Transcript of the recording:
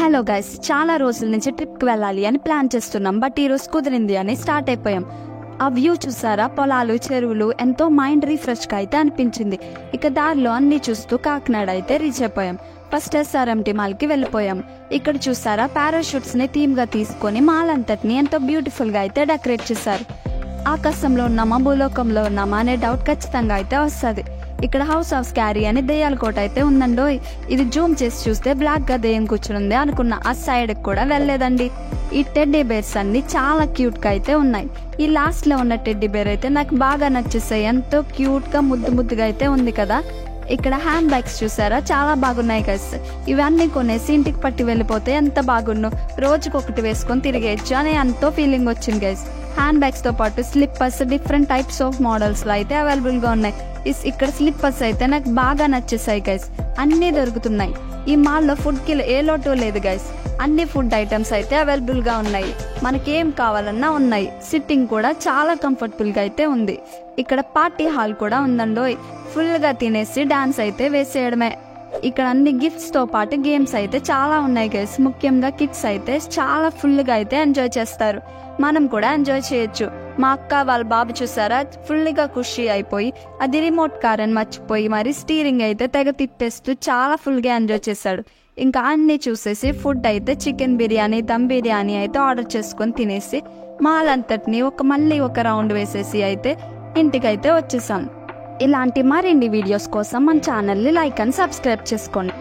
Hello guys, చాలా రోజుల నుంచి ట్రిప్కి వెళ్ళాలి అని ప్లాన్ చేస్తున్నాం. బట్ ఈరోజు కుదిరింది అని స్టార్ట్ అయిపోయాం. ఆ వ్యూ చూసారా, పొలాలు, చెరువులు, ఎంతో మైండ్ రిఫ్రెష్గా అయితే అనిపించింది. ఇక దారిలో అన్ని చూస్తూ కాకినాడ అయితే రీచ్ అయిపోయాం. ఫస్ట్ SRMT మాల్కి వెళ్ళిపోయాం. ఇక్కడ చూసారా, పారాషూట్స్ని థీమ్గా తీసుకొని మాల్ అంతటిని ఎంతో బ్యూటిఫుల్గా అయితే డెకరేట్ చేశారు. ఆకాశంలో ఉన్నామా, భూలోకంలో ఉన్నామా అనే డౌట్ ఖచ్చితంగా అయితే వస్తుంది. ఇక్కడ హౌస్ ఆఫ్ స్కారీ అని దెయ్యాల కోట అయితే ఉందండో. ఇది జూమ్ చేసి చూస్తే బ్లాక్ గా దెయ్యం కూర్చుంది అనుకున్న. ఆ సైడ్ కూడా వెళ్ళలేదండి. ఈ టెడ్డీ బేర్స్ అన్ని చాలా క్యూట్ గా అయితే ఉన్నాయి. ఈ లాస్ట్ లో ఉన్న టెడ్డీ బేర్ అయితే నాకు బాగా నచ్చేసాయి. ఎంతో క్యూట్ గా ముద్దుగా అయితే ఉంది కదా. ఇక్కడ హ్యాండ్ బ్యాగ్స్ చూసారా, చాలా బాగున్నాయి గైస్. ఇవన్నీ కొనేసి ఇంటికి పట్టి వెళ్ళిపోతే ఎంత బాగున్ను. రోజుకొకటి వేసుకొని తిరిగేయచ్చు అని ఎంతో ఫీలింగ్ వచ్చింది గైస్. హ్యాండ్ బ్యాగ్స్ తో పాటు slippers different types of models లో అయితే అవైలబుల్ గా ఉన్నాయి. ఇక్కడ స్లిప్పర్స్ అయితే నాకు బాగా నచ్చేసాయి గైస్. అన్నీ దొరుకుతున్నాయి. ఈ మాల్లో ఫుడ్ కి ఏ లోటు లేదు గైస్. అన్ని ఫుడ్ ఐటమ్స్ అయితే అవైలబుల్ గా ఉన్నాయి. మనకేం కావాలన్నా ఉన్నాయి. సిట్టింగ్ కూడా చాలా కంఫర్టబుల్ గా అయితే ఉంది. ఇక్కడ పార్టీ హాల్ కూడా ఉందండోయ్. ఫుల్ గా తినేసి డాన్స్ అయితే వేసేయడమే. ఇక్కడ అన్ని గిఫ్ట్స్ తో పాటు గేమ్స్ అయితే చాలా ఉన్నాయి గైస్. ముఖ్యంగా కిడ్స్ అయితే చాలా ఫుల్ గా అయితే ఎంజాయ్ చేస్తారు. మనం కూడా ఎంజాయ్ చేయొచ్చు. మా అక్క వాళ్ళ బాబు చూసారా, ఫుల్ గా ఖుషి అయిపోయి అది రిమోట్ కార్ అని మర్చిపోయి మరి స్టీరింగ్ అయితే తెగ తిప్పేస్తూ చాలా ఫుల్ గా ఎంజాయ్ చేశాడు. ఇంకా అన్ని చూసేసి ఫుడ్ అయితే చికెన్ బిర్యానీ, దమ్ బిర్యానీ అయితే ఆర్డర్ చేసుకొని తినేసి మాల్ అంతటిని మళ్ళీ ఒక రౌండ్ వేసేసి అయితే ఇంటికైతే వచ్చేసాం. ఇలాంటి మరిన్ని వీడియోస్ కోసం మన ఛానల్ని లైక్ అండ్ సబ్స్క్రైబ్ చేసుకోండి.